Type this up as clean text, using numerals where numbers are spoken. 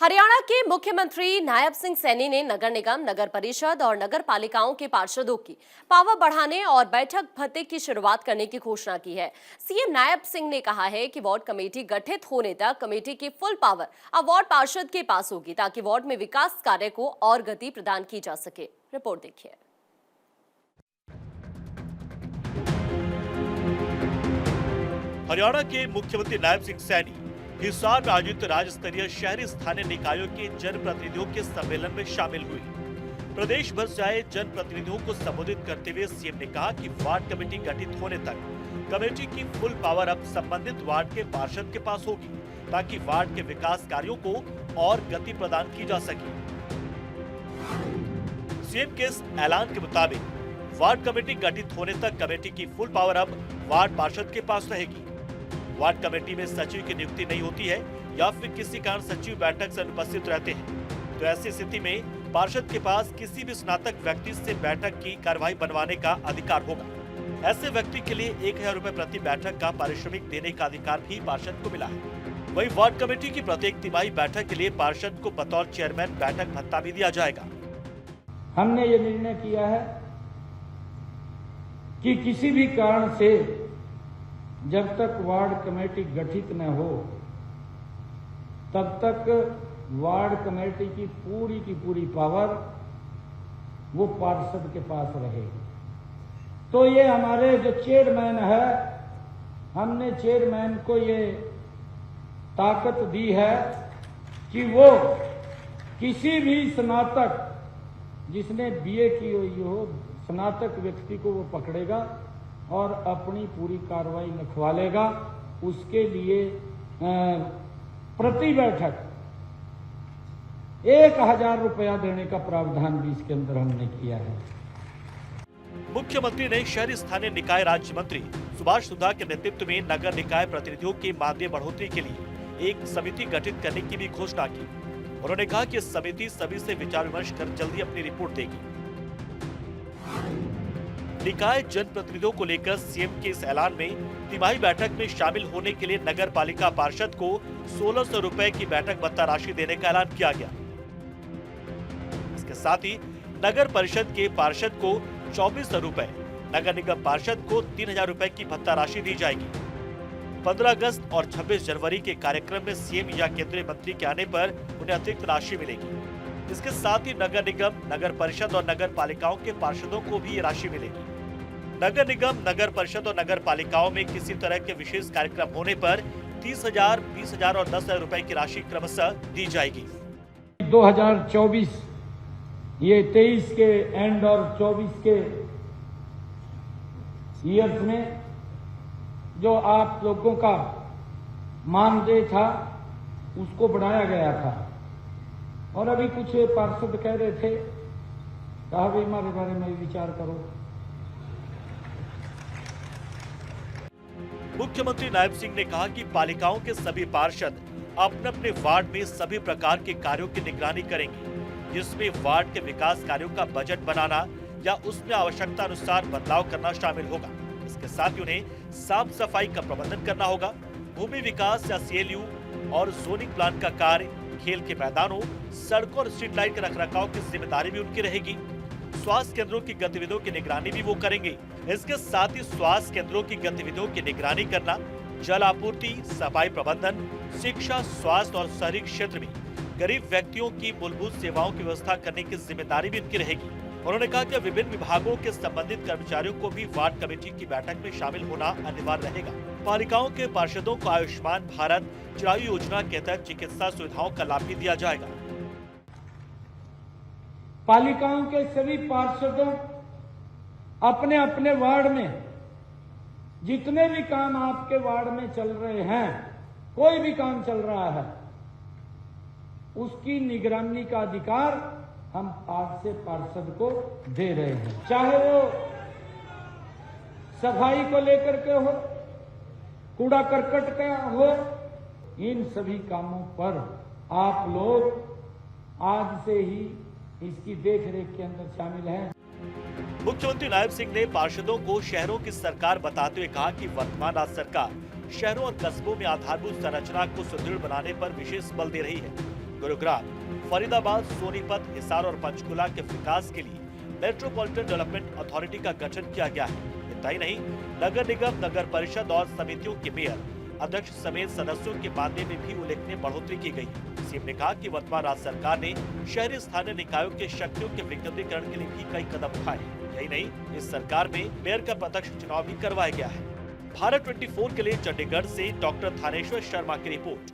हरियाणा के मुख्यमंत्री नायब सिंह सैनी ने नगर निगम, नगर परिषद और नगर पालिकाओं के पार्षदों की पावर बढ़ाने और बैठक भत्ते की शुरुआत करने की घोषणा की है। सीएम नायब सिंह ने कहा है कि वार्ड कमेटी गठित होने तक कमेटी की फुल पावर अब वार्ड पार्षद के पास होगी, ताकि वार्ड में विकास कार्य को और गति प्रदान की जा सके। रिपोर्ट देखिए। हरियाणा के मुख्यमंत्री नायब सिंह सैनी हिसार में आयोजित राज्य स्तरीय शहरी स्थानीय निकायों के जनप्रतिनिधियों के सम्मेलन में शामिल हुए। प्रदेश भर से आए जनप्रतिनिधियों को संबोधित करते हुए सीएम ने कहा कि वार्ड कमेटी गठित होने तक कमेटी की फुल पावर अब संबंधित वार्ड के पार्षद के पास होगी, ताकि वार्ड के विकास कार्यों को और गति प्रदान की जा सके। सीएम के इस ऐलान के मुताबिक वार्ड कमेटी गठित होने तक कमेटी की फुल पावर अब वार्ड पार्षद के पास रहेगी। वार्ड कमेटी में सचिव की नियुक्ति नहीं होती है या फिर किसी कारण सचिव बैठक से अनुपस्थित रहते हैं, तो ऐसी स्थिति में पार्षद के पास किसी भी स्नातक व्यक्ति से बैठक की कार्यवाही बनवाने का अधिकार होगा। ऐसे व्यक्ति के लिए 1000 रुपए प्रति बैठक का पारिश्रमिक देने का अधिकार भी पार्षद को मिला है। वहीं वार्ड कमेटी की प्रत्येक तिमाही बैठक के लिए पार्षद को बतौर चेयरमैन बैठक भत्ता भी दिया जाएगा। हमने ये निर्णय किया है कि किसी भी कारण से जब तक वार्ड कमेटी गठित न हो तब तक वार्ड कमेटी की पूरी पावर वो पार्षद के पास रहेगी। तो ये हमारे जो चेयरमैन है, हमने चेयरमैन को ये ताकत दी है कि वो किसी भी स्नातक जिसने बीए की हुई हो, स्नातक व्यक्ति को वो पकड़ेगा और अपनी पूरी कार्रवाई लिखवा लेगा। उसके लिए प्रति बैठक 1000 रुपया देने का प्रावधान भी इसके अंदर हमने किया है। मुख्यमंत्री ने शहरी स्थानीय निकाय राज्य मंत्री सुभाष सुधा के नेतृत्व में नगर निकाय प्रतिनिधियों के मानदेय बढ़ोतरी के लिए एक समिति गठित करने की भी घोषणा की। उन्होंने कहा कि समिति सभी से विचार विमर्श कर जल्दी अपनी रिपोर्ट देगी। निकाय जनप्रतिनिधियों को लेकर सीएम के इस ऐलान में तिमाही बैठक में शामिल होने के लिए नगर पालिका पार्षद को 1600 रुपए की बैठक भत्ता राशि देने का ऐलान किया गया। इसके साथ ही नगर परिषद के पार्षद को 2400 रुपए, नगर निगम पार्षद को 3000 रुपए की भत्ता राशि दी जाएगी। 15 अगस्त और 26 जनवरी के कार्यक्रम में सीएम या केंद्रीय मंत्री के आने पर उन्हें अतिरिक्त राशि मिलेगी। इसके साथ ही नगर निगम, नगर परिषद और नगर पालिकाओं के पार्षदों को भी ये राशि मिलेगी। नगर निगम, नगर परिषद और नगर पालिकाओं में किसी तरह के विशेष कार्यक्रम होने पर 30,000, 20,000 और 10,000 रुपए की राशि क्रमशः दी जाएगी। 2024 ये 23 के एंड और 24 के ईयर्स में जो आप लोगों का मानदेय था उसको बढ़ाया गया था, और अभी कुछ पार्षद कह रहे थे, कहा भाई हमारे बारे में विचार करो। मुख्यमंत्री नायब सिंह ने कहा कि पालिकाओं के सभी पार्षद अपने अपने वार्ड में सभी प्रकार के कार्यों की निगरानी करेंगे, जिसमें वार्ड के विकास कार्यों का बजट बनाना या उसमें आवश्यकता अनुसार बदलाव करना शामिल होगा। इसके साथ ही उन्हें साफ सफाई का प्रबंधन करना होगा। भूमि विकास या सीएलयू और जोनिंग प्लान का कार्य, खेल के मैदानों, सड़कों और स्ट्रीट लाइट के रखरखाव की जिम्मेदारी भी उनकी रहेगी। स्वास्थ्य केंद्रों की गतिविधियों की निगरानी भी वो करेंगे। इसके साथ ही स्वास्थ्य केंद्रों की गतिविधियों की निगरानी करना, जल आपूर्ति, सफाई प्रबंधन, शिक्षा, स्वास्थ्य और शहरी क्षेत्र में गरीब व्यक्तियों की मूलभूत सेवाओं की व्यवस्था करने की जिम्मेदारी भी उनकी रहेगी। उन्होंने कहा कि विभिन्न विभागों के संबंधित कर्मचारियों को भी वार्ड कमेटी की बैठक में शामिल होना अनिवार्य रहेगा। पालिकाओं के पार्षदों को आयुष्मान भारत चिरायु योजना के तहत चिकित्सा सुविधाओं का लाभ भी दिया जाएगा। पालिकाओं के सभी पार्षदों अपने अपने वार्ड में जितने भी काम आपके वार्ड में चल रहे हैं, कोई भी काम चल रहा है, उसकी निगरानी का अधिकार हम आज से पार्षद को दे रहे हैं। चाहे वो सफाई को लेकर के हो, कूड़ा करकट का हो, इन सभी कामों पर आप लोग आज से ही इसकी देखरेख के अंदर शामिल हैं। मुख्यमंत्री नायब सिंह ने पार्षदों को शहरों की सरकार बताते हुए कहा कि वर्तमान राज्य सरकार शहरों और कस्बों में आधारभूत संरचना को सुदृढ़ बनाने पर विशेष बल दे रही है। गुरुग्राम, फरीदाबाद, सोनीपत, हिसार और पंचकुला के विकास के लिए मेट्रोपॉलिटन डेवलपमेंट अथॉरिटी का गठन किया गया है। इतना ही नहीं, नगर निगम, नगर परिषद और समितियों के मेयर, अध्यक्ष समेत सदस्यों के मानदेय में भी उल्लेखनीय बढ़ोतरी की गई। सीएम ने कहा कि वर्तमान राज्य सरकार ने शहरी स्थानीय निकायों के शक्तियों के विकेंद्रीकरण के लिए भी कई कदम उठाए। यही नहीं, इस सरकार में मेयर का प्रत्यक्ष चुनाव भी करवाया गया है। भारत 24 के लिए चंडीगढ़ से डॉक्टर थानेश्वर शर्मा की रिपोर्ट।